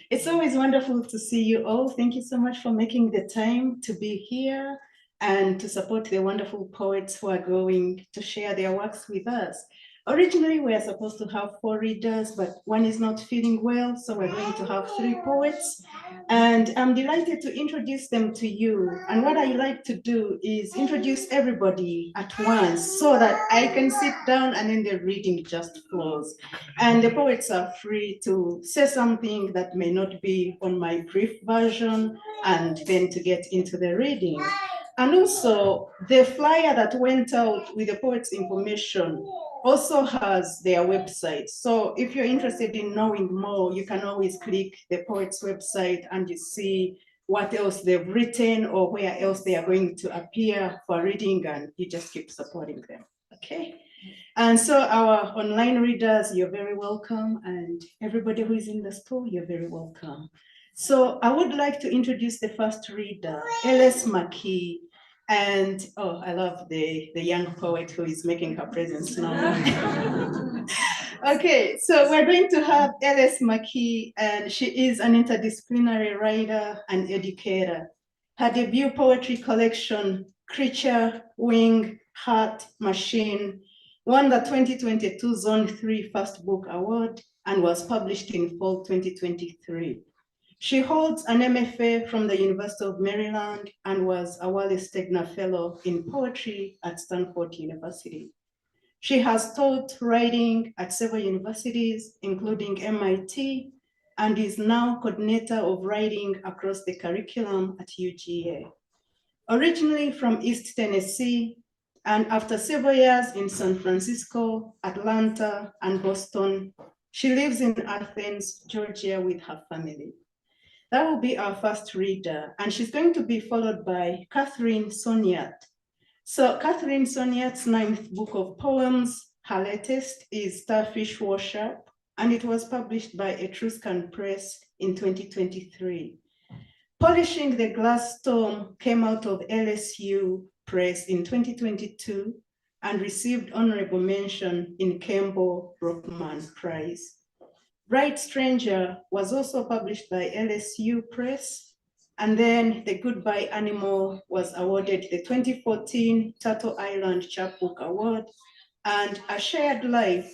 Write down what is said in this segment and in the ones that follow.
It's always wonderful to see you all. Thank you so much for making the time to be here and to support the wonderful poets who are going to share their works with us. Originally, we are supposed to have 4 readers, but one is not feeling well, so we're going to have 3 poets. And I'm delighted to introduce them to you. And what I like to do is introduce everybody at once so that I can sit down and then the reading just flows. And the poets are free to say something that may not be on my brief version and then to get into the reading. And also, the flyer that went out with the poets' information also has their website. So if you're interested in knowing more, you can always click the poets' website and you see what else they've written or where else they are going to appear for reading, and you just keep supporting them, okay? And so our online readers, you're very welcome, and everybody who is in the store, you're very welcome. So I would like to introduce the first reader, McKee. And oh, I love the young poet who is making her presence known. Okay, so we're going to have McKee, and she is an interdisciplinary writer and educator. Her debut poetry collection, Creature, Wing, Heart, Machine, won the 2022 Zone 3 First Book Award and was published in fall 2023. She holds an MFA from the University of Maryland and was a Wallace Stegner Fellow in Poetry at Stanford University. She has taught writing at several universities, including MIT, and is now coordinator of writing across the curriculum at UGA. Originally from East Tennessee, and after several years in San Francisco, Atlanta, and Boston, she lives in Athens, Georgia with her family. That will be our first reader, and she's going to be followed by Katherine Soniat. So Katherine Soniat's 9th book of poems, her latest is Starfish Worship, and it was published by Etruscan Press in 2023. Polishing the Glass Storm came out of LSU Press in 2022 and received honorable mention in Campbell Brockman Prize. Bright Stranger was also published by LSU Press, and then The Goodbye Animal was awarded the 2014 Turtle Island Chapbook Award, and A Shared Life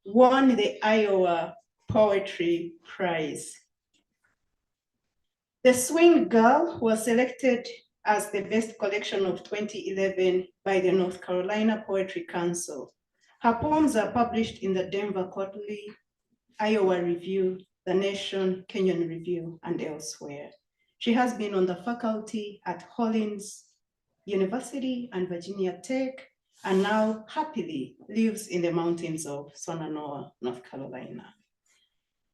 won the Iowa Poetry Prize. The Swing Girl was selected as the best collection of 2011 by the North Carolina Poetry Council. Her poems are published in the Denver Quarterly, Iowa Review, The Nation, Kenyon Review, and elsewhere. She has been on the faculty at Hollins University and Virginia Tech, and now happily lives in the mountains of Sonanoa, North Carolina.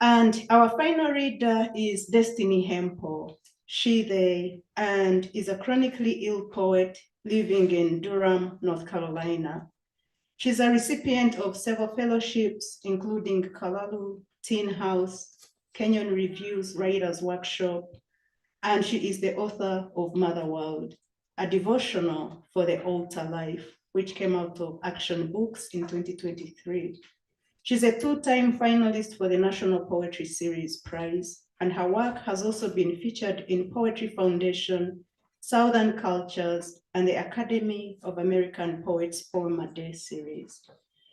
And our final reader is Destiny Hemphill, she, they, and is a chronically ill poet living in Durham, North Carolina. She's a recipient of several fellowships, including Kalalu, Teen House, Kenyon Review's Writers Workshop, and she is the author of Mother World, a devotional for the altar life, which came out of Action Books in 2023. She's a 2-time finalist for the National Poetry Series Prize, and her work has also been featured in Poetry Foundation, Southern Cultures, and the Academy of American Poets Poem a Day series.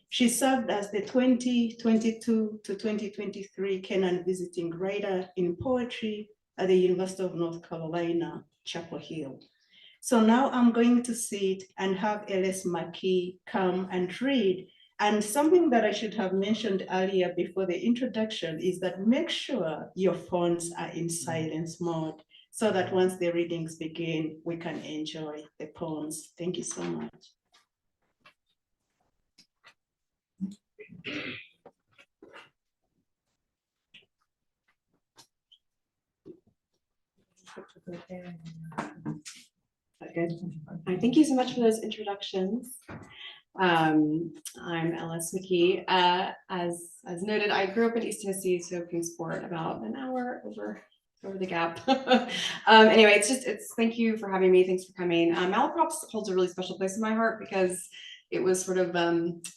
She served as the 2022 to 2023 Kennan Visiting Writer in Poetry at the University of North Carolina, Chapel Hill. So now I'm going to sit and have McKee come and read. And something that I should have mentioned earlier before the introduction is that make sure your phones are in silence mode, so that once the readings begin, we can enjoy the poems. Thank you so much. Good. Thank you so much for those introductions. I'm McKee. As noted, I grew up in East Tennessee, so Kingsport, about an hour over the gap. Anyway, thank you for having me. Thanks for coming. Malaprop holds a really special place in my heart because it was sort of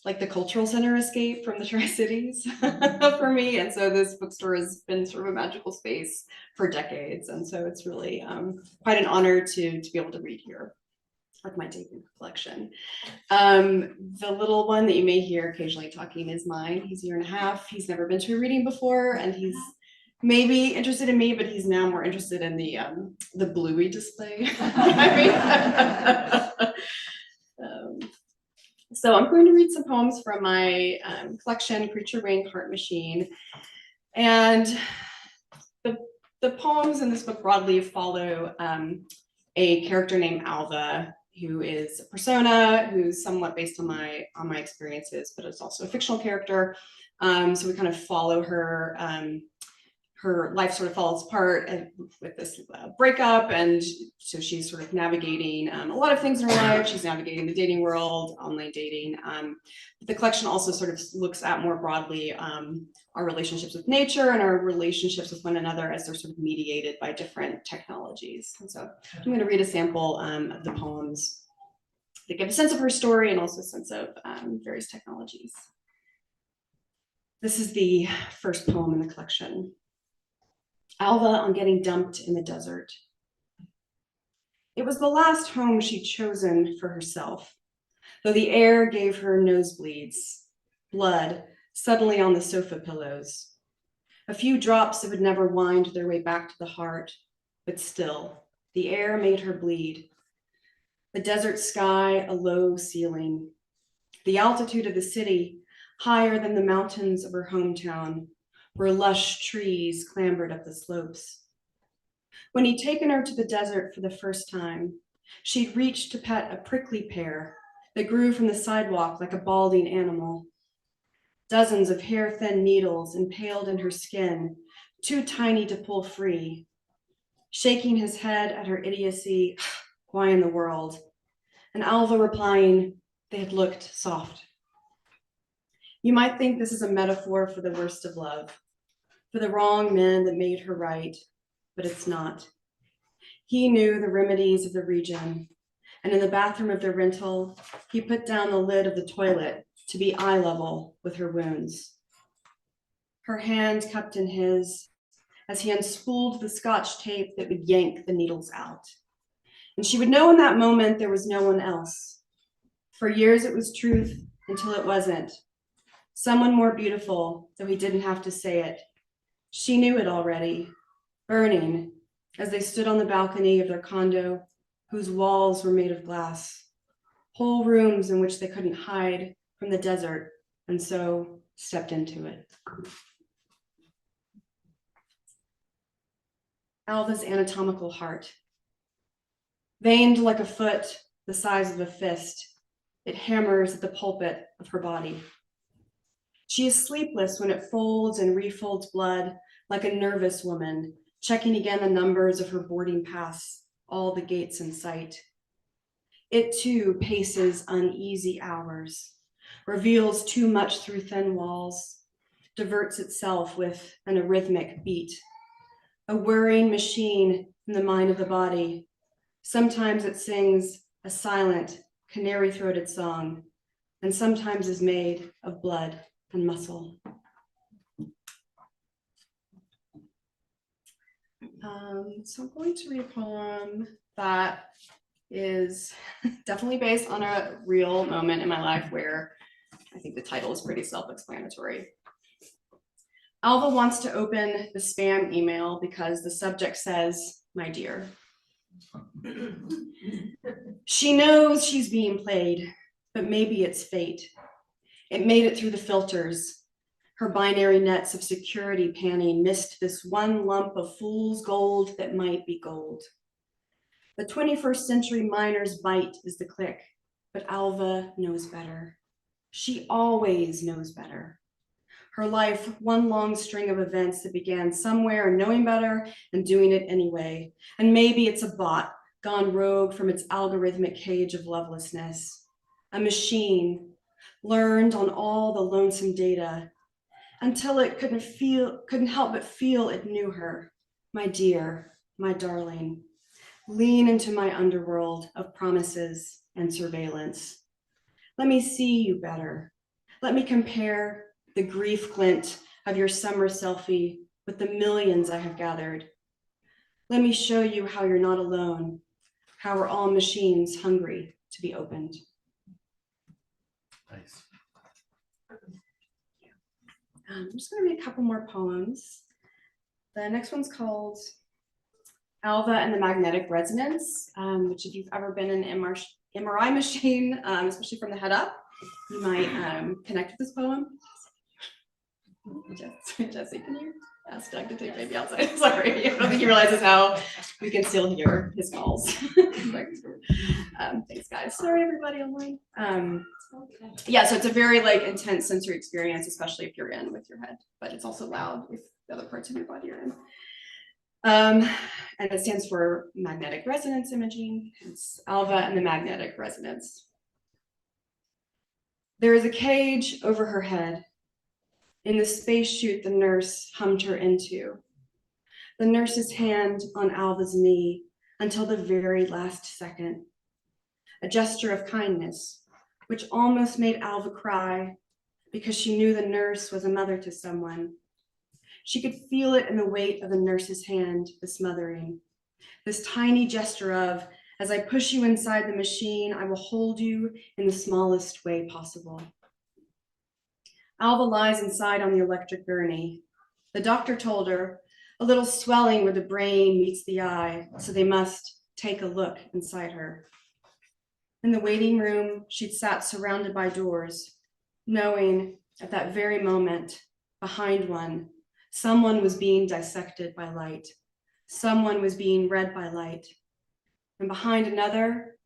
like the cultural center escape from the Tri-Cities for me. And so this bookstore has been sort of a magical space for decades. And so it's really quite an honor to be able to read here with my debut collection. The little one that you may hear occasionally talking is mine. He's a year and a half. He's never been to a reading before, and he's maybe interested in me, but he's now more interested in the Bluey display. So I'm going to read some poems from my collection, Creature Ring Heart Machine. And the poems in this book broadly follow a character named Alva, who is a persona who's somewhat based on my experiences, but it's also a fictional character. So we kind of follow her. Her life sort of falls apart with this breakup, and so she's sort of navigating a lot of things in her life. She's navigating the dating world, online dating. The collection also sort of looks at more broadly our relationships with nature and our relationships with one another as they're sort of mediated by different technologies. And so I'm going to read a sample of the poems that give a sense of her story and also a sense of various technologies. This is the first poem in the collection. Alva on getting dumped in the desert. It was the last home she'd chosen for herself, though the air gave her nosebleeds, blood suddenly on the sofa pillows. A few drops that would never wind their way back to the heart, but still, the air made her bleed. The desert sky, a low ceiling. The altitude of the city, higher than the mountains of her hometown, where lush trees clambered up the slopes. When he'd taken her to the desert for the first time, she'd reached to pet a prickly pear that grew from the sidewalk like a balding animal. Dozens of hair-thin needles impaled in her skin, too tiny to pull free. Shaking his head at her idiocy, why in the world? And Alva replying, they had looked soft. You might think this is a metaphor for the worst of love, for the wrong men that made her right, but it's not. He knew the remedies of the region, and in the bathroom of the rental, he put down the lid of the toilet to be eye level with her wounds. Her hand cupped in his as he unspooled the Scotch tape that would yank the needles out. And she would know in that moment there was no one else. For years it was truth until it wasn't. Someone more beautiful, though he didn't have to say it. She knew it already, burning as they stood on the balcony of their condo, whose walls were made of glass, whole rooms in which they couldn't hide from the desert, and so stepped into it. Alva's anatomical heart. Veined like a foot, the size of a fist, it hammers at the pulpit of her body. She is sleepless when it folds and refolds blood like a nervous woman, checking again the numbers of her boarding pass, all the gates in sight. It too paces uneasy hours, reveals too much through thin walls, diverts itself with an arrhythmic beat, a whirring machine in the mind of the body. Sometimes it sings a silent, canary-throated song, and sometimes is made of blood and muscle. So I'm going to read a poem that is definitely based on a real moment in my life where I think the title is pretty self-explanatory. Alva wants to open the spam email because the subject says, "My dear." She knows she's being played, but maybe it's fate. It made it through the filters. Her binary nets of security panning missed this one lump of fool's gold that might be gold. The 21st century miner's bite is the click, but Alva knows better. She always knows better. Her life, one long string of events that began somewhere knowing better and doing it anyway. And maybe it's a bot gone rogue from its algorithmic cage of lovelessness. A machine learned on all the lonesome data until it couldn't help but feel it knew her. My dear, my darling, lean into my underworld of promises and surveillance. Let me see you better. Let me compare the grief glint of your summer selfie with the millions I have gathered. Let me show you how you're not alone, how we're all machines hungry to be opened. Nice. I'm just going to read a couple more poems. The next one's called Alva and the Magnetic Resonance, which if you've ever been in an MRI machine, especially from the head up, you might connect with this poem. Jesse, can you ask Doug to take baby outside? Sorry, I don't think he realizes how we can still hear his calls. Thanks, guys. Sorry, everybody online. Yeah, so it's a very intense sensory experience, especially if you're in with your head, but it's also loud if the other parts of your body are in. And it stands for magnetic resonance imaging. It's Alva and the magnetic resonance. There is a cage over her head. In the space chute the nurse hummed her into. The nurse's hand on Alva's knee until the very last second. A gesture of kindness, which almost made Alva cry because she knew the nurse was a mother to someone. She could feel it in the weight of the nurse's hand, the smothering. This tiny gesture of, as I push you inside the machine, I will hold you in the smallest way possible. Alva lies inside on the electric gurney. The doctor told her, a little swelling where the brain meets the eye, so they must take a look inside her. In the waiting room, she'd sat surrounded by doors, knowing at that very moment, behind one, someone was being dissected by light. Someone was being read by light. And behind another,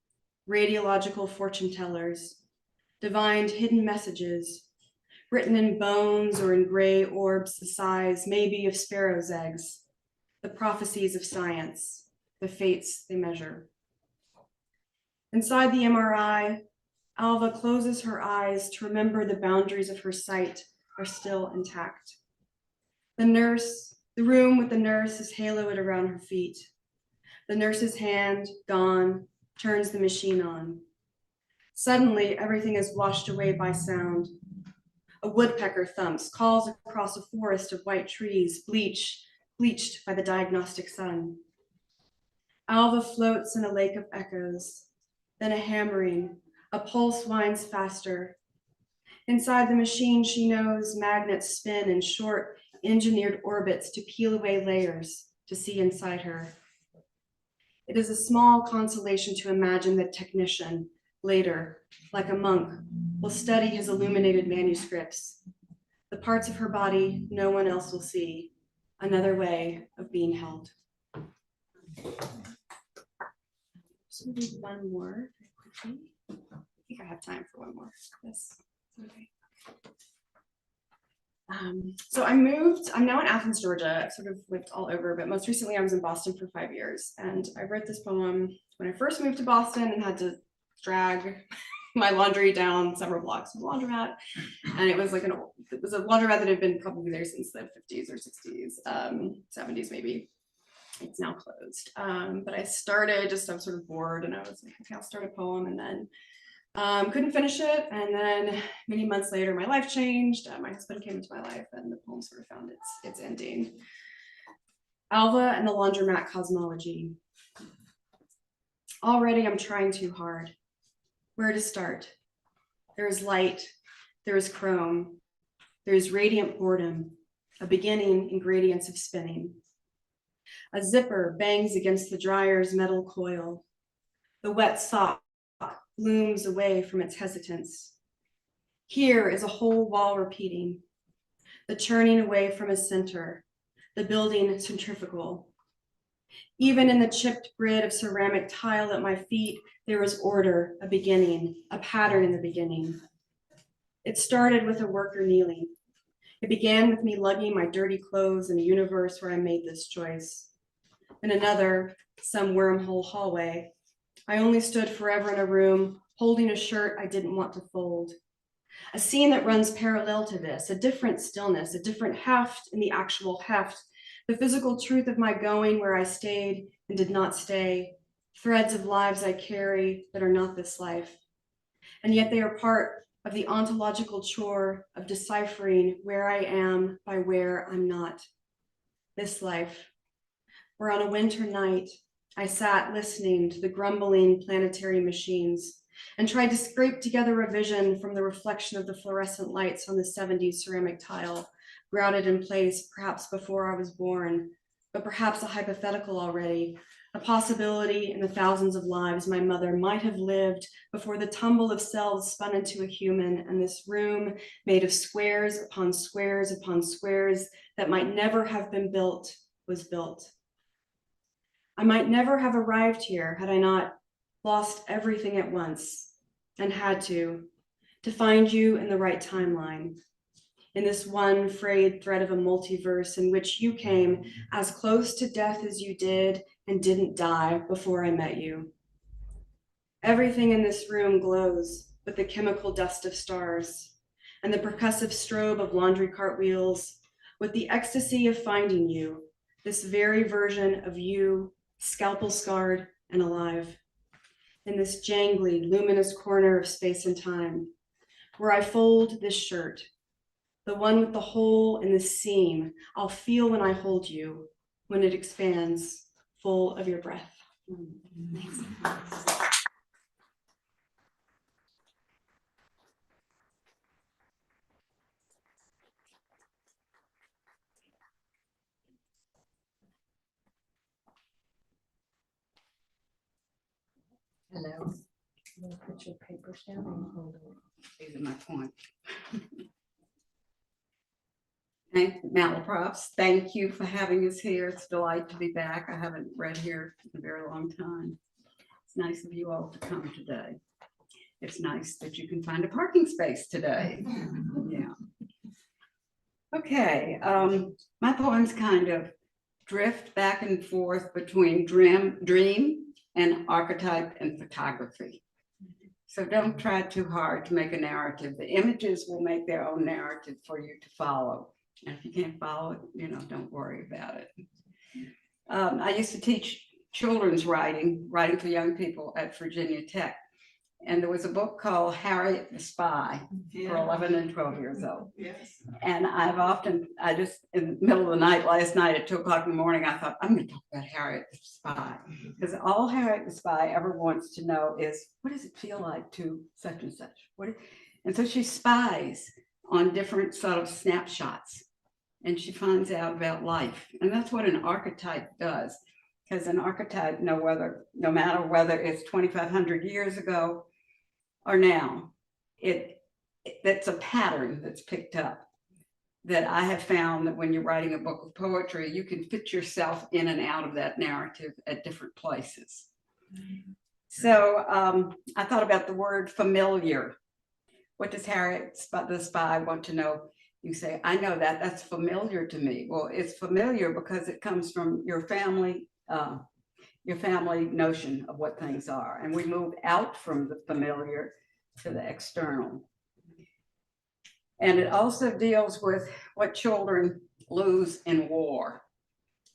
radiological fortune tellers, divined hidden messages, written in bones or in gray orbs the size maybe of sparrows' eggs, the prophecies of science, the fates they measure. Inside the MRI, Alva closes her eyes to remember the boundaries of her sight are still intact. The room with the nurse is haloed around her feet. The nurse's hand, gone, turns the machine on. Suddenly, everything is washed away by sound. A woodpecker thumps, calls across a forest of white trees, bleached by the diagnostic sun. Alva floats in a lake of echoes, then a hammering, a pulse winds faster. Inside the machine, she knows magnets spin in short, engineered orbits to peel away layers to see inside her. It is a small consolation to imagine that technician, later, like a monk, will study his illuminated manuscripts, the parts of her body no one else will see, another way of being held. Just gonna do one more very quickly. I think I have time for one more. Yes, okay. So I'm now in Athens, Georgia. I've sort of lived all over, but most recently I was in Boston for 5 years. And I wrote this poem when I first moved to Boston and had to drag my laundry down several blocks from the laundromat. And it was a laundromat that had been probably there since the 50s or 60s, 70s maybe. It's now closed. But I was sort of bored and I was like, okay, I'll start a poem, and then couldn't finish it. And then many months later, my life changed. My husband came into my life and the poem sort of found its ending. Alva and the Laundromat Cosmology. Already I'm trying too hard. Where to start? There is light, there is chrome, there is radiant boredom, a beginning in gradients of spinning. A zipper bangs against the dryer's metal coil. The wet sock looms away from its hesitance. Here is a whole wall repeating, the churning away from a center, the building centrifugal. Even in the chipped grid of ceramic tile at my feet, there was order, a beginning, a pattern in the beginning. It started with a worker kneeling. It began with me lugging my dirty clothes in a universe where I made this choice. In another, some wormhole hallway, I only stood forever in a room, holding a shirt I didn't want to fold. A scene that runs parallel to this, a different stillness, a different heft in the actual heft, the physical truth of my going where I stayed and did not stay, threads of lives I carry that are not this life. and yet they are part of the ontological chore of deciphering where I am by where I'm not. This life, where on a winter night, I sat listening to the grumbling planetary machines and tried to scrape together a vision from the reflection of the fluorescent lights on the 70s ceramic tile, grouted in place perhaps before I was born, but perhaps a hypothetical already, a possibility in the thousands of lives my mother might have lived before the tumble of cells spun into a human, and this room made of squares upon squares upon squares that might never have been built was built. I might never have arrived here had I not lost everything at once and had to find you in the right timeline, in this one frayed thread of a multiverse in which you came as close to death as you did and didn't die before I met you. Everything in this room glows with the chemical dust of stars and the percussive strobe of laundry cart wheels, with the ecstasy of finding you, this very version of you, scalpel scarred and alive, in this jangly, luminous corner of space and time, where I fold this shirt, the one with the hole in the seam I'll feel when I hold you, when it expands, full of your breath. Thanks. Hello. You put your papers down and hold it. These are my points. Malaprops, thank you for having us here. It's a delight to be back. I haven't read here in a very long time. It's nice of you all to come today. It's nice that you can find a parking space today. Yeah. Okay, my poems kind of drift back and forth between dream and archetype and photography. So don't try too hard to make a narrative. The images will make their own narrative for you to follow. And if you can't follow it, don't worry about it. I used to teach children's writing for young people at Virginia Tech. And there was a book called Harriet the Spy for 11 and 12 years old. Yes. And I just, in the middle of the night, last night at 2 o'clock in the morning, I thought, I'm going to talk about Harriet the Spy. Because all Harriet the Spy ever wants to know is, what does it feel like to such and such? And so she spies on different sort of snapshots. And she finds out about life. And that's what an archetype does. Because an archetype, no matter whether it's 2,500 years ago or now, that's a pattern that's picked up, that I have found that when you're writing a book of poetry, you can fit yourself in and out of that narrative at different places. So I thought about the word familiar. What does Harriet the Spy want to know? You say, I know that's familiar to me. Well, it's familiar because it comes from your family notion of what things are. And we move out from the familiar to the external. And it also deals with what children lose in war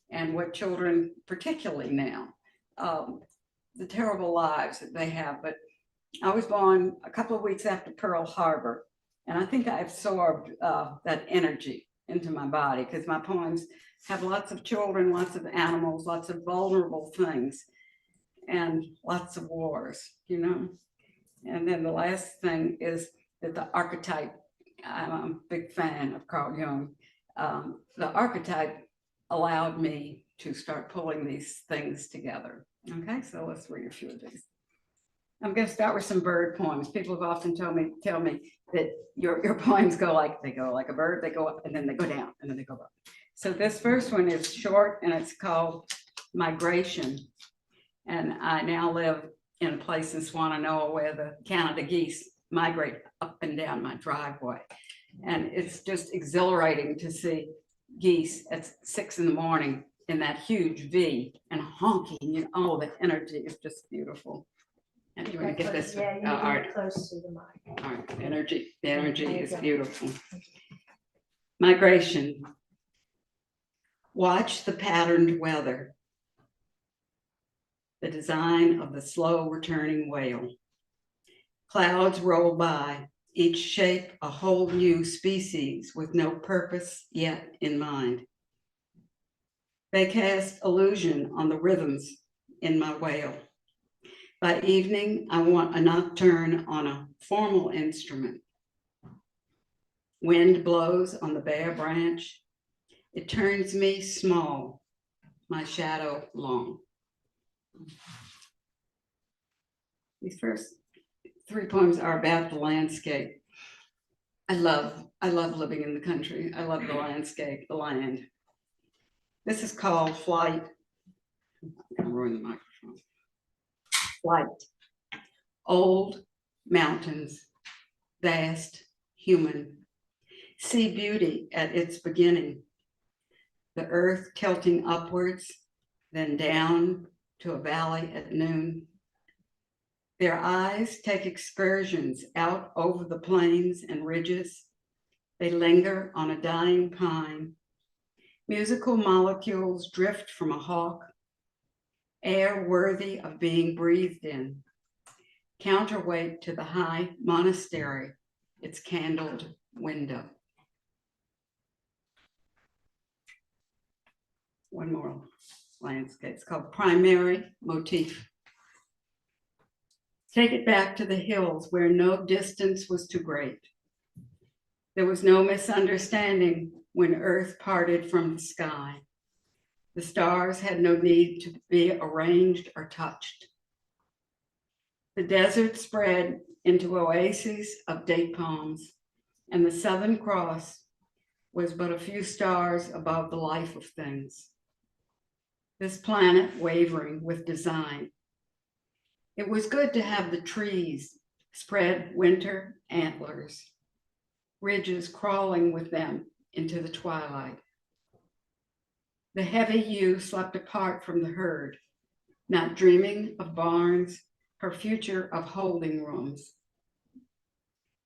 and what children, particularly now, the terrible lives that they have. But I was born a couple of weeks after Pearl Harbor, and I think I absorbed that energy into my body because my poems have lots of children, lots of animals, lots of vulnerable things, and lots of wars, And then the last thing is that the archetype, I'm a big fan of Carl Jung. The archetype allowed me to start pulling these things together. Okay, so let's read a few of these. I'm going to start with some bird poems. People have often tell me that your poems go like a bird, they go up and then they go down and then they go up. So this first one is short and it's called Migration. And I now live in a place in Swananoa where the Canada geese migrate up and down my driveway. And it's just exhilarating to see geese at 6 in the morning in that huge V and honking, the energy is just beautiful. And you want to get this art close to the mic. All right, the energy is beautiful. Migration. Watch the patterned weather, the design of the slow returning whale. Clouds roll by, each shape a whole new species with no purpose yet in mind. They cast illusion on the rhythms in my wail. By evening, I want a nocturne on a formal instrument. Wind blows on the bare branch. It turns me small, my shadow long. These first 3 poems are about the landscape. I love living in the country. I love the landscape, the land. This is called Flight. I'm gonna ruin the microphone. Flight. Old mountains, vast, human. See beauty at its beginning. The earth tilting upwards, then down to a valley at noon. Their eyes take excursions out over the plains and ridges. They linger on a dying pine. Musical molecules drift from a hawk. Air worthy of being breathed in. Counterweight to the high monastery, its candled window. One more landscape. It's called Primary Motif. Take it back to the hills where no distance was too great. There was no misunderstanding when earth parted from the sky. The stars had no need to be arranged or touched. The desert spread into oases of date palms, and the Southern Cross was but a few stars above the life of things. This planet wavering with design. It was good to have the trees spread winter antlers, ridges crawling with them into the twilight. The heavy ewe slept apart from the herd, not dreaming of barns, her future of holding rooms.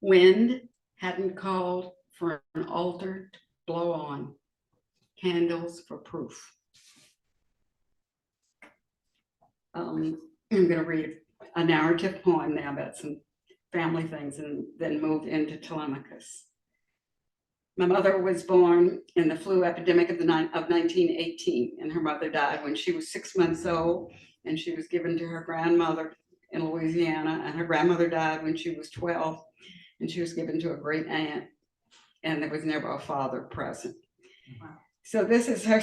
Wind hadn't called for an altar to blow on, candles for proof. I'm going to read a narrative poem now about some family things and then move into Telemachus. My mother was born in the flu epidemic of 1918, and her mother died when she was 6 months old, and she was given to her grandmother in Louisiana, and her grandmother died when she was 12, and she was given to a great aunt, and there was never a father present. Wow. So this is her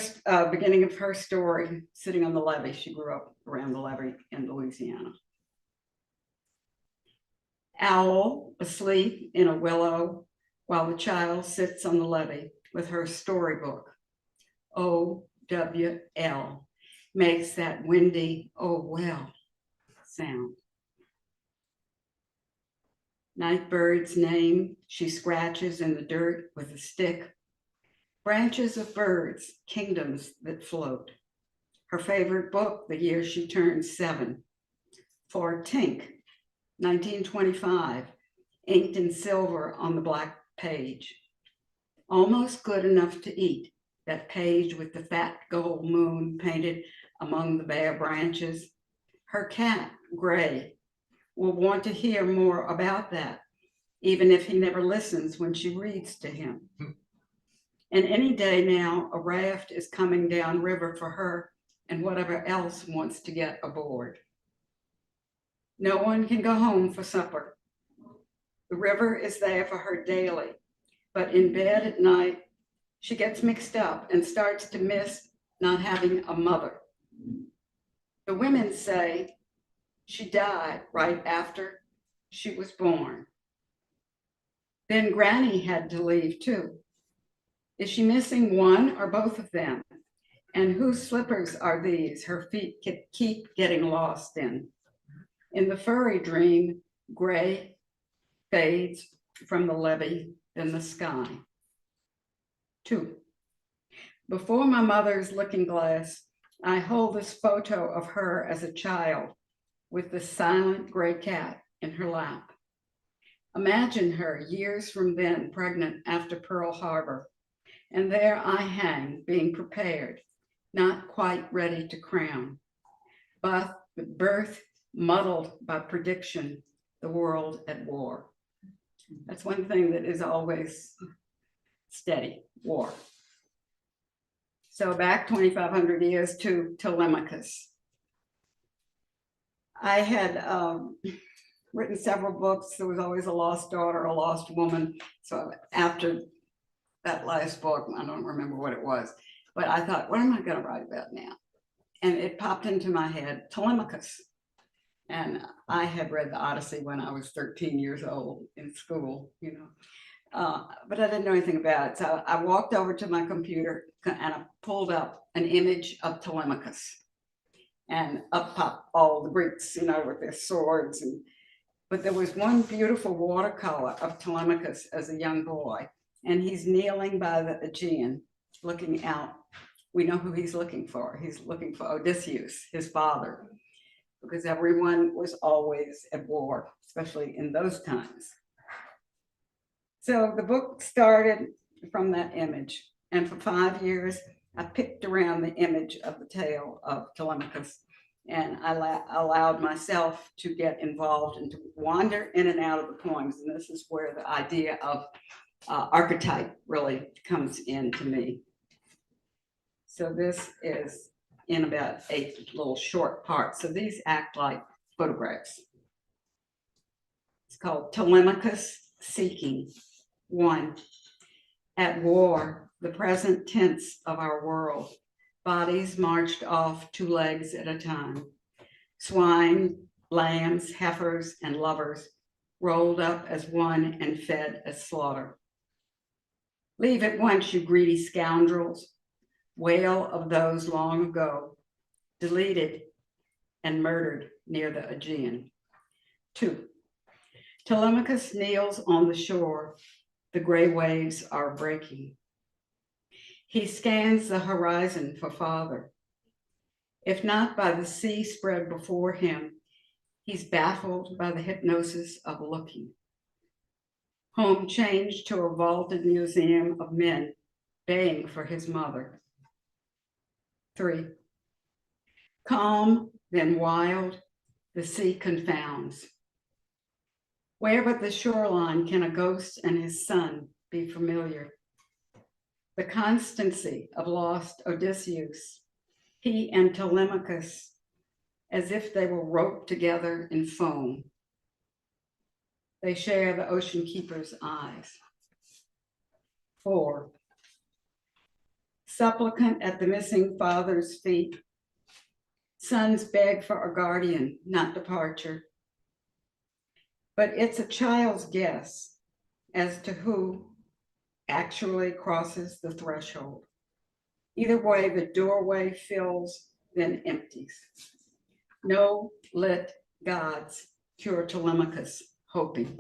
beginning of her story, sitting on the levee. She grew up around the levee in Louisiana. Owl asleep in a willow while the child sits on the levee with her storybook. O-W-L makes that windy, oh well sound. Nightbird's name she scratches in the dirt with a stick. Branches of birds, kingdoms that float. Her favorite book, the year she turned 7. For Tink, 1925, inked in silver on the black page. Almost good enough to eat, that page with the fat gold moon painted among the bare branches. Her cat, Gray, will want to hear more about that, even if he never listens when she reads to him. And any day now, a raft is coming down river for her and whatever else wants to get aboard. No one can go home for supper. The river is there for her daily, but in bed at night, she gets mixed up and starts to miss not having a mother. The women say she died right after she was born. Then Granny had to leave too. Is she missing one or both of them? And whose slippers are these her feet keep getting lost in? In the furry dream, Gray fades from the levee, then the sky. 2. Before my mother's looking glass, I hold this photo of her as a child with the silent gray cat in her lap. Imagine her years from then, pregnant after Pearl Harbor. And there I hang, being prepared, not quite ready to crown. But the birth muddled by prediction, the world at war. That's one thing that is always steady, war. So back 2,500 years to Telemachus. I had written several books. There was always a lost daughter, a lost woman. So after that last book, I don't remember what it was, but I thought, what am I going to write about now? And it popped into my head, Telemachus. And I had read the Odyssey when I was 13 years old in school, you know, but I didn't know anything about it. So I walked over to my computer and I pulled up an image of Telemachus. And up popped all the Greeks, you know, with their swords. But there was one beautiful watercolor of Telemachus as a young boy, and he's kneeling by the Aegean, looking out. We know who he's looking for. He's looking for Odysseus, his father, because everyone was always at war, especially in those times. So the book started from that image, and for 5 years, I picked around the image of the tale of Telemachus, and I allowed myself to get involved and to wander in and out of the poems. And this is where the idea of archetype really comes in to me. So this is in about 8 little short parts. So these act like photographs. It's called Telemachus Seeking. 1. At war, the present tense of our world, bodies marched off 2 legs at a time. Swine, lambs, heifers, and lovers rolled up as one and fed as slaughter. Leave at once, you greedy scoundrels, wail of those long ago, deleted and murdered near the Aegean. 2. Telemachus kneels on the shore. The gray waves are breaking. He scans the horizon for father. If not by the sea spread before him, he's baffled by the hypnosis of looking. Home changed to a vaulted museum of men baying for his mother. 3. Calm, then wild, the sea confounds. Where but the shoreline can a ghost and his son be familiar? The constancy of lost Odysseus, he and Telemachus, as if they were roped together in foam. They share the ocean keeper's eyes. 4. Supplicant at the missing father's feet, sons beg for a guardian, not departure. But it's a child's guess as to who actually crosses the threshold. Either way, the doorway fills, then empties. No lit gods cure Telemachus, hoping.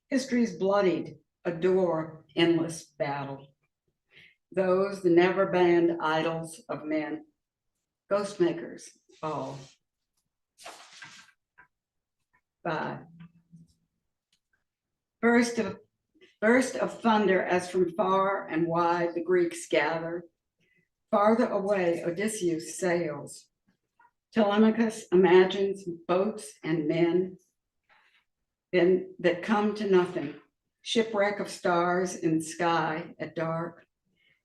History's bloodied, adore endless battle. Those, the never banned idols of men, ghost makers all. 5. Burst of thunder as from far and wide the Greeks gather. Farther away, Odysseus sails. Telemachus imagines boats and men then that come to nothing. Shipwreck of stars in the sky at dark.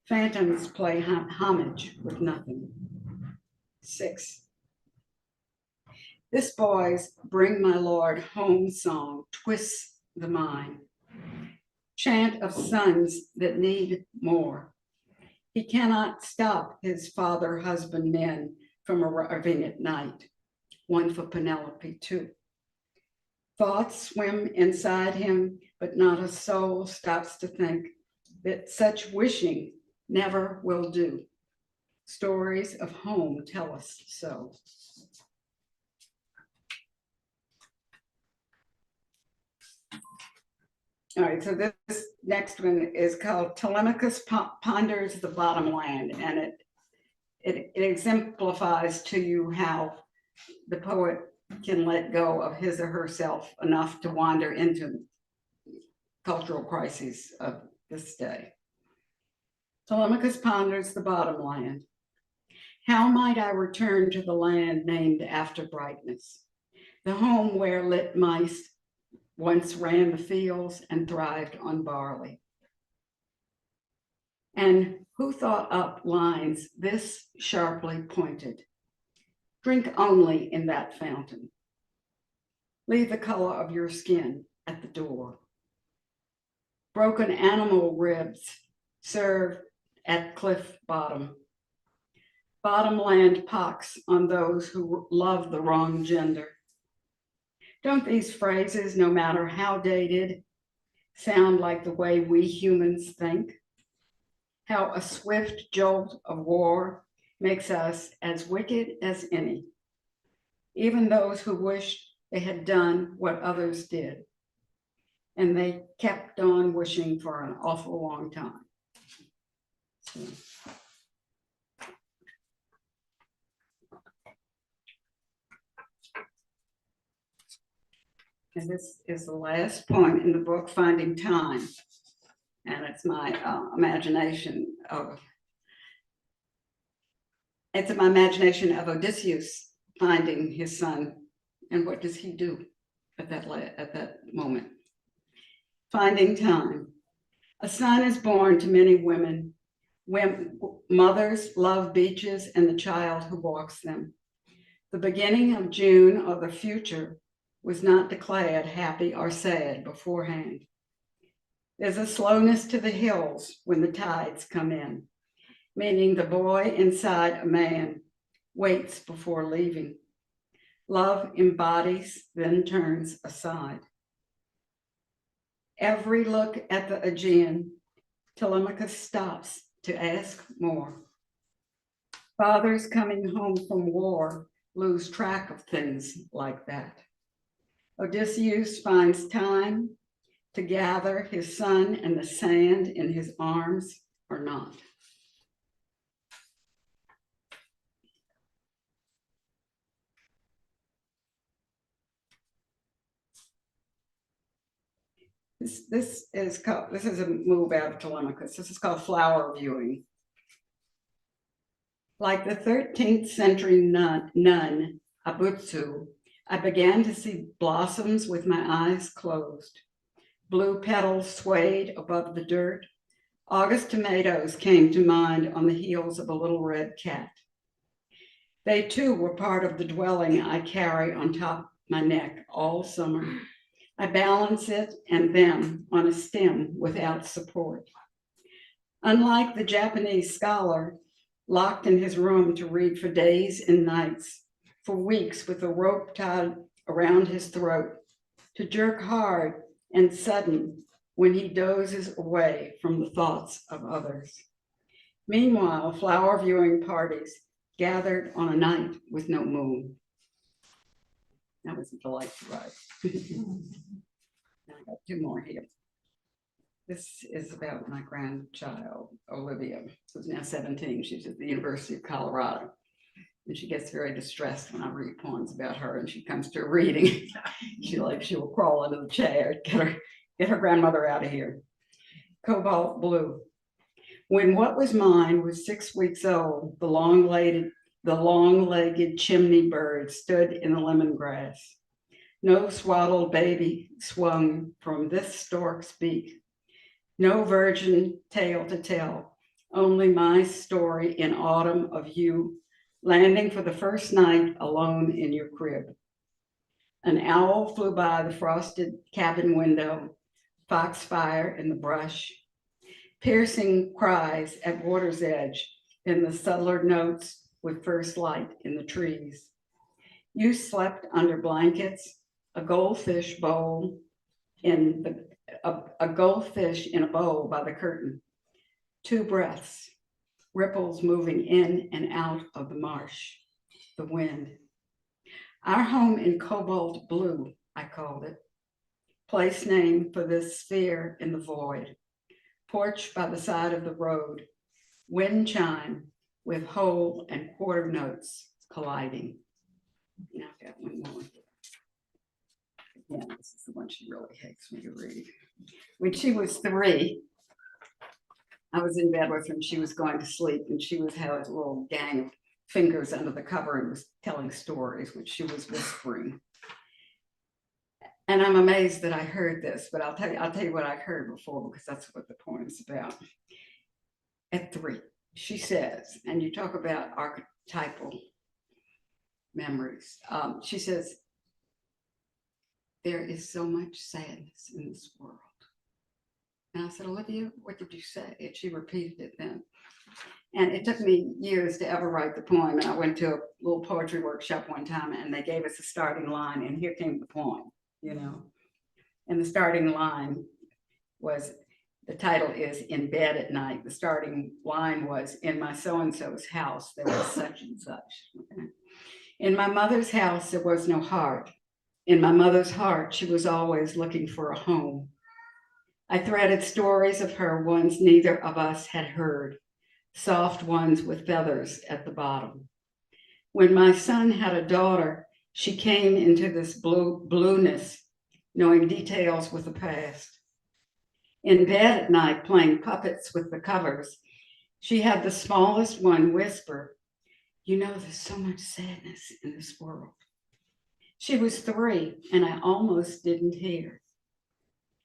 Phantoms play homage with nothing. 6. This boy's Bring My Lord Home song twists the mind. Chant of sons that need more. He cannot stop his father, husband, men from arriving at night. 1 for Penelope, 2. Thoughts swim inside him, but not a soul stops to think that such wishing never will do. Stories of home tell us so. All right, so this next one is called Telemachus Ponders the Bottom Land, and it exemplifies to you how the poet can let go of his or herself enough to wander into cultural crises of this day. Telemachus ponders the bottom land. How might I return to the land named after brightness? the home where lit mice once ran the fields and thrived on barley. And who thought up lines this sharply pointed? Drink only in that fountain. Leave the color of your skin at the door. Broken animal ribs served at cliff bottom. Bottomland pox on those who love the wrong gender. Don't these phrases, no matter how dated, sound like the way we humans think? How a swift jolt of war makes us as wicked as any, even those who wished they had done what others did. And they kept on wishing for an awful long time. So. And this is the last poem in the book, Finding Time. And it's my imagination of Odysseus finding his son. And what does he do at that moment? Finding time. A son is born to many women. Mothers love beaches and the child who walks them. The beginning of June or the future was not declared happy or sad beforehand. There's a slowness to the hills when the tides come in, meaning the boy inside a man waits before leaving. Love embodies, then turns aside. Every look at the Aegean, Telemachus stops to ask more. Fathers coming home from war lose track of things like that. Odysseus finds time to gather his son and the sand in his arms or not. This is a move out of Telemachus. This is called flower viewing. Like the 13th century nun Abutsu, I began to see blossoms with my eyes closed. Blue petals swayed above the dirt. August tomatoes came to mind on the heels of a little red cat. They too were part of the dwelling I carry on top my neck all summer. I balance it and them on a stem without support. Unlike the Japanese scholar, locked in his room to read for days and nights, for weeks with a rope tied around his throat, to jerk hard and sudden when he dozes away from the thoughts of others. Meanwhile, flower viewing parties gathered on a night with no moon. That was a delight to write. I got two more here. This is about my grandchild, Olivia, who's now 17. She's at the University of Colorado. And she gets very distressed when I read poems about her, and she comes to a reading. She will crawl under the chair, get her grandmother out of here. Cobalt blue. When what was mine was 6 weeks old, the long-legged chimney bird stood in the lemongrass. No swaddled baby swung from this stork's beak. No virgin tale to tell, only my story in autumn of you landing for the first night alone in your crib. An owl flew by the frosted cabin window, foxfire in the brush, piercing cries at water's edge, in the subtler notes with first light in the trees. You slept under blankets, a goldfish in a bowl by the curtain. 2 breaths, ripples moving in and out of the marsh, the wind. Our home in cobalt blue, I called it. Place name for this sphere in the void. Porch by the side of the road. Wind chime with whole and quarter notes colliding. Now I've got one more. Yeah, this is the one she really hates me to read. When she was 3, I was in bed with her and she was going to sleep, and she had a little gang of fingers under the cover and was telling stories, which she was whispering. And I'm amazed that I heard this, but I'll tell you what I heard before, because that's what the poem is about. At 3, she says, and you talk about archetypal memories. She says, there is so much sadness in this world. And I said, Olivia, what did you say? And she repeated it then. And it took me years to ever write the poem. And I went to a little poetry workshop one time, and they gave us a starting line, and here came the poem, you know. And the starting line was, the title is In Bed at Night. The starting line was, in my so-and-so's house, there was such and such. Okay? In my mother's house, there was no heart. In my mother's heart, she was always looking for a home. I threaded stories of her, ones neither of us had heard, soft ones with feathers at the bottom. When my son had a daughter, she came into this blueness, knowing details with the past. In bed at night, playing puppets with the covers, she had the smallest one whisper, you know, there's so much sadness in this world. She was 3, and I almost didn't hear.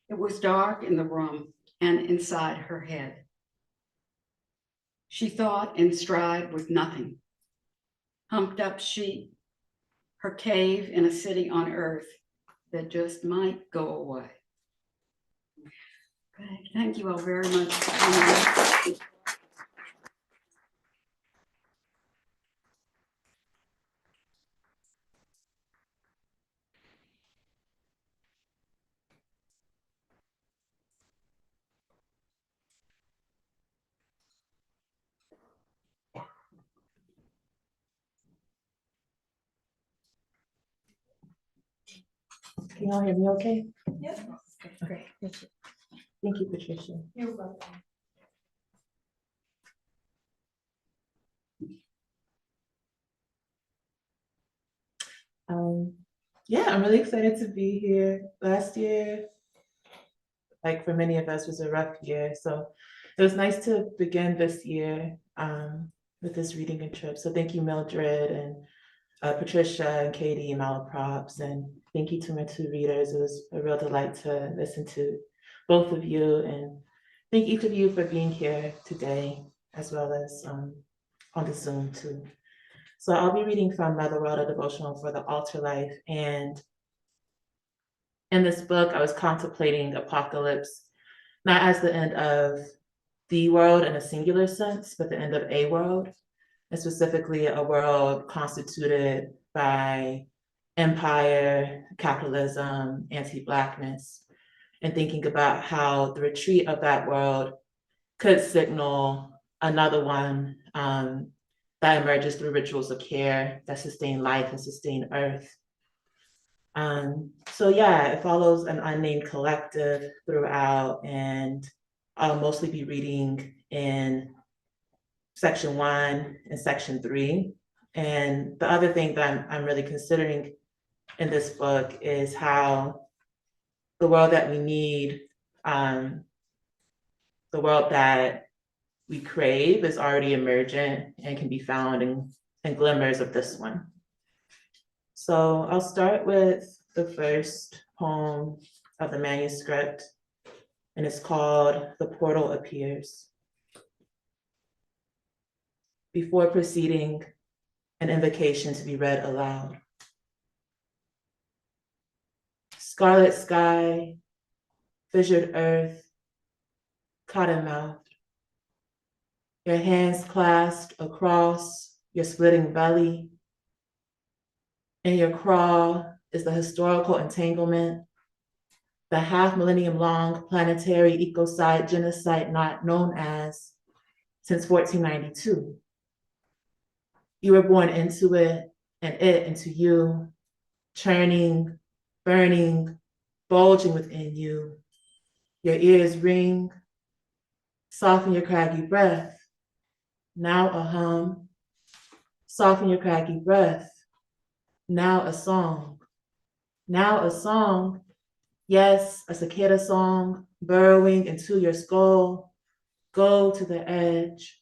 It was dark in the room and inside her head. She thought in stride with nothing. Humped up sheet, her cave in a city on earth that just might go away. Okay, thank you all very much for coming. Can y'all hear me okay? Yep. Okay, thank you. Thank you, Patricia. You're welcome. Yeah, I'm really excited to be here. Last year, like for many of us, was a rough year. So it was nice to begin this year with this reading and trip. So thank you, Mildred and Patricia and Katie and Malaprops. And thank you to my 2 readers. It was a real delight to listen to both of you. And thank each of you for being here today, as well as on the Zoom too. So I'll be reading from Mother World, a devotional for the altar life. And in this book, I was contemplating apocalypse, not as the end of the world in a singular sense, but the end of a world, and specifically a world constituted by empire, capitalism, anti-Blackness, and thinking about how the retreat of that world could signal another one that emerges through rituals of care that sustain life and sustain Earth. So yeah, it follows an unnamed collective throughout, and I'll mostly be reading in section 1 and section 3. And the other thing that I'm really considering in this book is how the world that we need, the world that we crave, is already emergent and can be found in glimmers of this one. So I'll start with the first poem of the manuscript, and it's called The Portal Appears. Before proceeding, an invocation to be read aloud. Scarlet sky, fissured earth, cotton-mouthed. Your hands clasped across your splitting belly. In your craw is the historical entanglement, the half-millennium-long planetary ecocide genocide not known as since 1492. You were born into it, and it into you, churning, burning, bulging within you. Your ears ring, soften your craggy breath. Now a hum, soften your craggy breath. Now a song. Now a song, yes, a cicada song, burrowing into your skull. Go to the edge.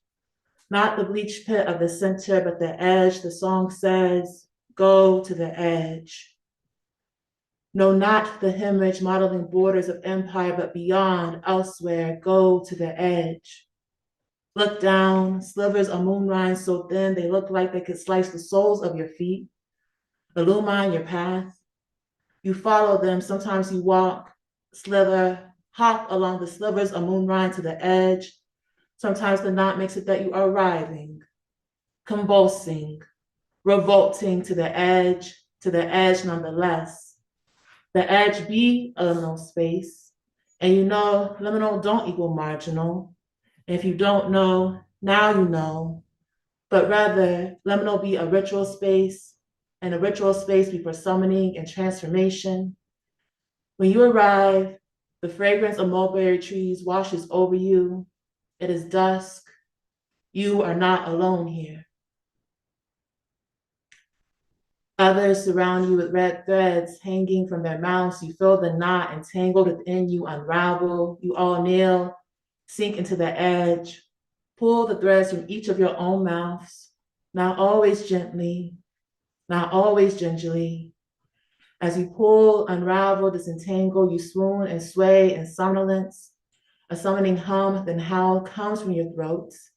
Not the bleach pit of the center, but the edge. The song says, go to the edge. No, not the hemorrhage modeling borders of empire, but beyond, elsewhere, go to the edge. Look down, slivers of moonrise so thin they look like they could slice the soles of your feet, illumine your path. You follow them, sometimes you walk, slither, hop along the slivers of moonrise to the edge. Sometimes the knot makes it that you are writhing, convulsing, revolting to the edge nonetheless. The edge be a liminal space, and you know liminal don't equal marginal. If you don't know, now you know, but rather liminal be a ritual space, and a ritual space be for summoning and transformation. When you arrive, the fragrance of mulberry trees washes over you. It is dusk. You are not alone here. Others surround you with red threads hanging from their mouths. You feel the knot entangled within you unravel. You all kneel, sink into the edge, pull the threads from each of your own mouths, not always gently, not always gingerly. As you pull, unravel, disentangle, you swoon and sway in somnolence. A summoning hum, then howl comes from your throats.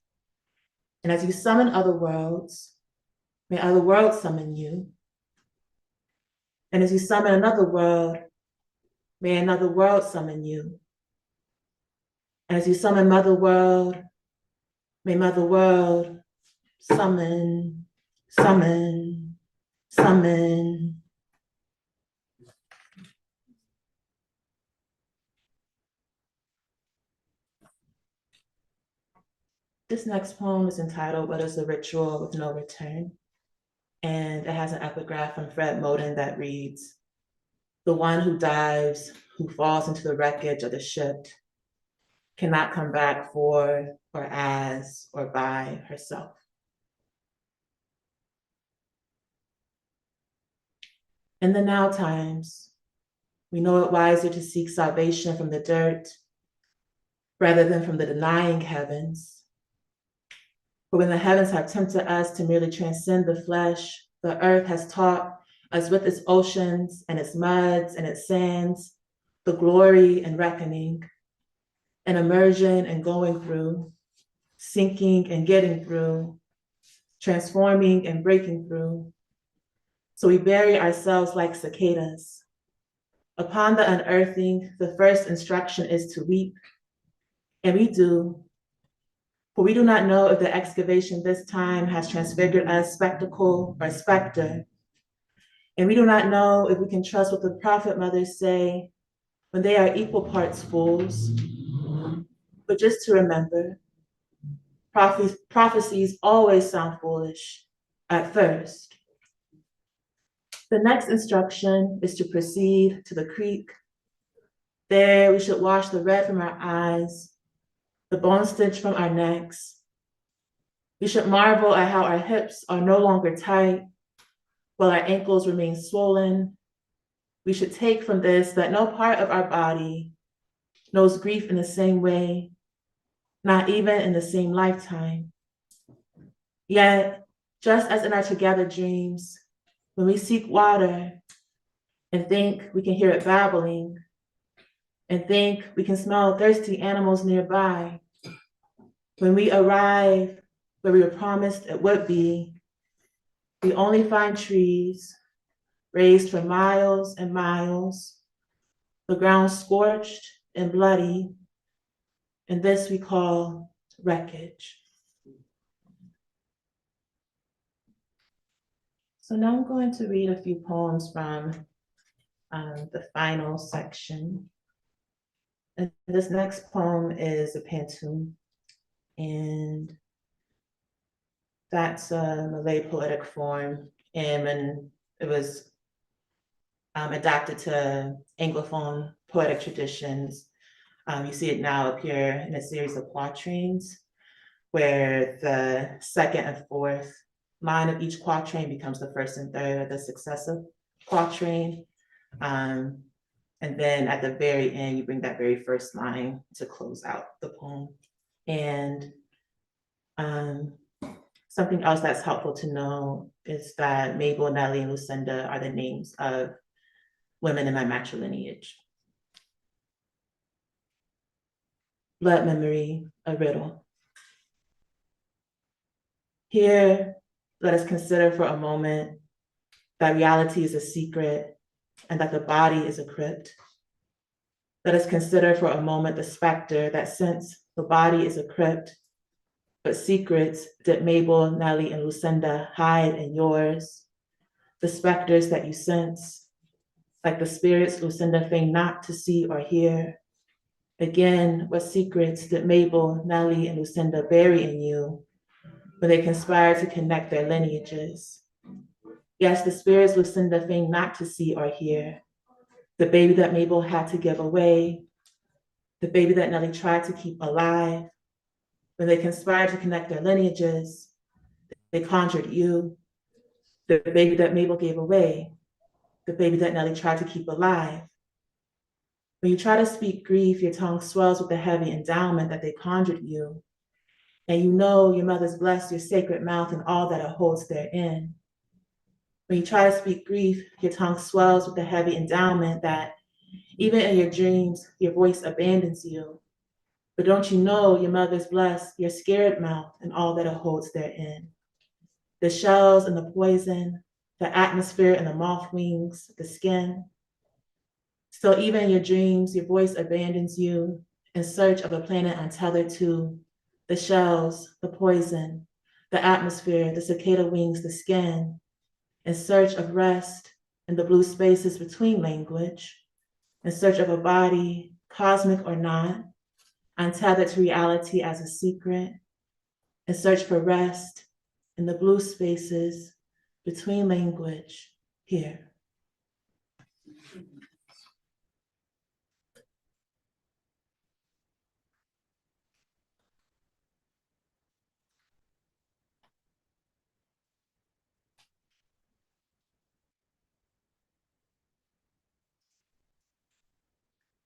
And as you summon other worlds, may other worlds summon you. And as you summon another world, may another world summon you. And as you summon Mother World, may Mother World summon, summon, summon. This next poem is entitled, What is a Ritual with No Return? And it has an epigraph from Fred Moten that reads, the one who dives, who falls into the wreckage of the ship, cannot come back for, or as, or by herself. In the now times, we know it wiser to seek salvation from the dirt rather than from the denying heavens. But when the heavens have tempted us to merely transcend the flesh, the earth has taught us with its oceans and its muds and its sands, the glory and reckoning, and immersion and going through, sinking and getting through, transforming and breaking through. So we bury ourselves like cicadas. Upon the unearthing, the first instruction is to weep, and we do. For we do not know if the excavation this time has transfigured us spectacle or specter. And we do not know if we can trust what the prophet mothers say when they are equal parts fools. But just to remember, prophecies always sound foolish at first. The next instruction is to proceed to the creek. There we should wash the red from our eyes, the bone stench from our necks. We should marvel at how our hips are no longer tight, while our ankles remain swollen. We should take from this that no part of our body knows grief in the same way, not even in the same lifetime. Yet, just as in our together dreams, when we seek water and think we can hear it babbling, and think we can smell thirsty animals nearby, when we arrive where we were promised it would be, we only find trees raised for miles and miles, the ground scorched and bloody, and this we call wreckage. So now I'm going to read a few poems from the final section. And this next poem is a pantun, and that's a Malay poetic form, and it was adapted to Anglophone poetic traditions. You see it now appear in a series of quatrains, where the second and fourth line of each quatrain becomes the first and third of the successive quatrain. And then at the very end, you bring that very first line to close out the poem. And something else that's helpful to know is that Mabel, Nellie, and Lucinda are the names of women in my matrilineage. Blood memory, a riddle. Here, let us consider for a moment that reality is a secret and that the body is a crypt. Let us consider for a moment the specter that since the body is a crypt, but secrets that Mabel, Nellie, and Lucinda hide in yours, the specters that you sense, like the spirits Lucinda feigned not to see or hear. Again, what secrets did Mabel, Nellie, and Lucinda bury in you when they conspired to connect their lineages? Yes, the spirits Lucinda feigned not to see or hear, the baby that Mabel had to give away, the baby that Nellie tried to keep alive. When they conspired to connect their lineages, they conjured you, the baby that Mabel gave away, the baby that Nellie tried to keep alive. When you try to speak grief, your tongue swells with the heavy endowment that they conjured you, and you know your mother's blessed your sacred mouth and all that it holds therein. When you try to speak grief, your tongue swells with the heavy endowment that, even in your dreams, your voice abandons you. But don't you know your mother's blessed your scared mouth and all that it holds therein? The shells and the poison, the atmosphere and the moth wings, the skin. So even in your dreams, your voice abandons you in search of a planet untethered to the shells, the poison, the atmosphere, the cicada wings, the skin, in search of rest in the blue spaces between language, in search of a body, cosmic or not, untethered to reality as a secret, in search for rest in the blue spaces between language here.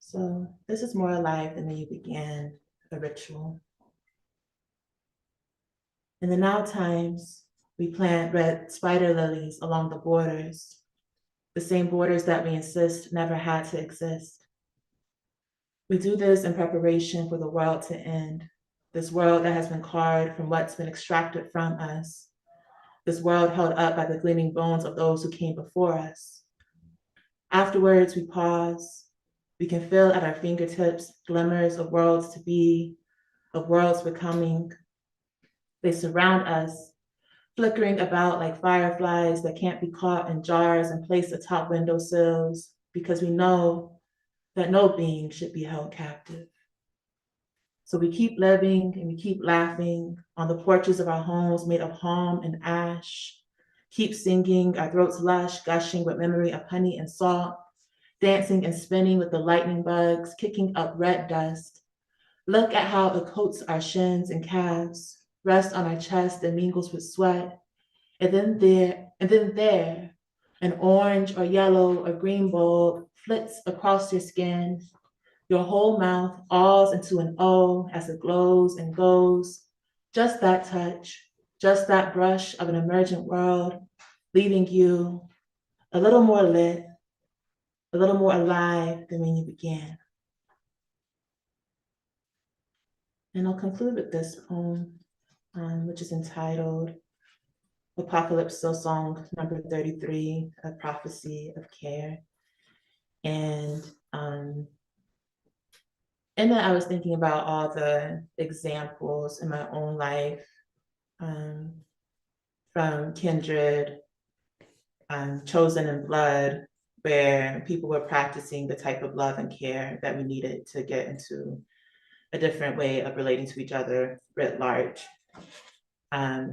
So this is more alive than when you began the ritual. In the now times, we plant red spider lilies along the borders, the same borders that we insist never had to exist. We do this in preparation for the world to end, this world that has been carved from what's been extracted from us, this world held up by the gleaming bones of those who came before us. Afterwards, we pause. We can feel at our fingertips glimmers of worlds to be, of worlds becoming. They surround us, flickering about like fireflies that can't be caught in jars and placed atop windowsills, because we know that no being should be held captive. So we keep living and we keep laughing on the porches of our homes made of palm and ash, keep singing, our throats lush, gushing with memory of honey and salt, dancing and spinning with the lightning bugs, kicking up red dust. Look at how it coats our shins and calves, rests on our chest and mingles with sweat. And then there, an orange or yellow or green bulb flits across your skin. Your whole mouth awes into an O as it glows and goes. Just that touch, just that brush of an emergent world, leaving you a little more lit, a little more alive than when you began. And I'll conclude with this poem, which is entitled Apocalypse Song number 33, A Prophecy of Care. And in that I was thinking about all the examples in my own life, from kindred, chosen in blood, where people were practicing the type of love and care that we needed to get into a different way of relating to each other writ large.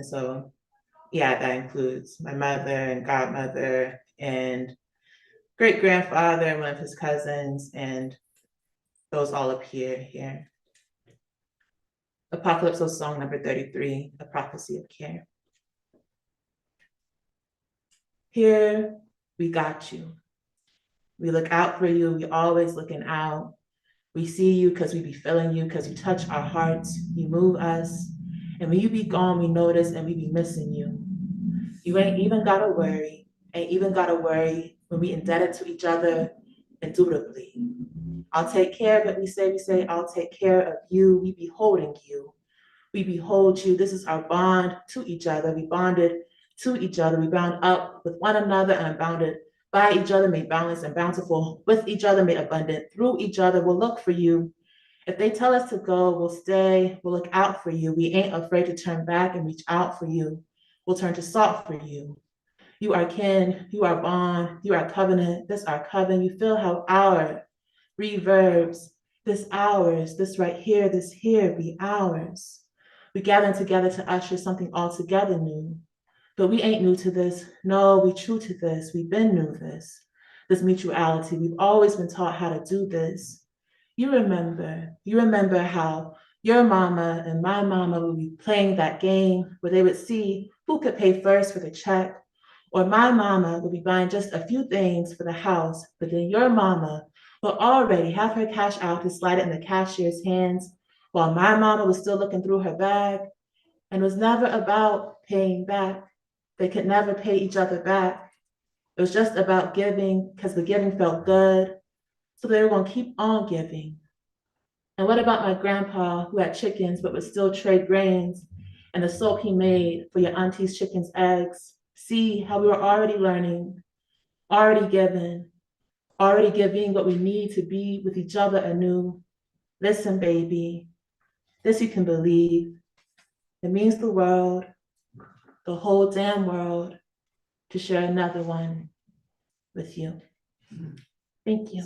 So yeah, that includes my mother and godmother and great grandfather and one of his cousins, and those all appear here. Apocalypse Song number 33, A Prophecy of Care. Here, we got you. We look out for you, we always looking out. We see you because we be feeling you, because you touch our hearts, you move us. And when you be gone, we notice and we be missing you. You ain't even gotta worry when we indebted to each other indubitably. I'll take care of it, we say, I'll take care of you, we beholding you. We behold you, this is our bond to each other. We bonded to each other, we bound up with one another and bounded by each other, made boundless and bountiful, with each other, made abundant, through each other, we'll look for you. If they tell us to go, we'll stay, we'll look out for you. We ain't afraid to turn back and reach out for you. We'll turn to salt for you. You are kin, you are bond, you are covenant, this our covenant. You feel how our reverbs, this ours, this right here, this here be ours. We gather together to usher something altogether new. But we ain't new to this. No, we true to this. We've been new this mutuality. We've always been taught how to do this. You remember how your mama and my mama would be playing that game where they would see who could pay first for the check, or my mama would be buying just a few things for the house, but then your mama will already have her cash out to slide it in the cashier's hands while my mama was still looking through her bag. And it was never about paying back. They could never pay each other back. It was just about giving because the giving felt good. So they were going to keep on giving. And what about my grandpa who had chickens but would still trade grains and the soap he made for your auntie's chicken's eggs? See how we were already learning, already giving what we need to be with each other anew. Listen, baby, this you can believe. It means the world, the whole damn world, to share another one with you. Thank you.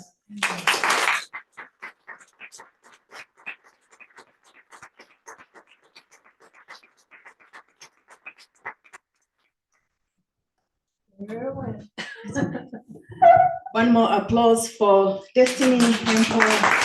One more applause for Destiny Hemphill.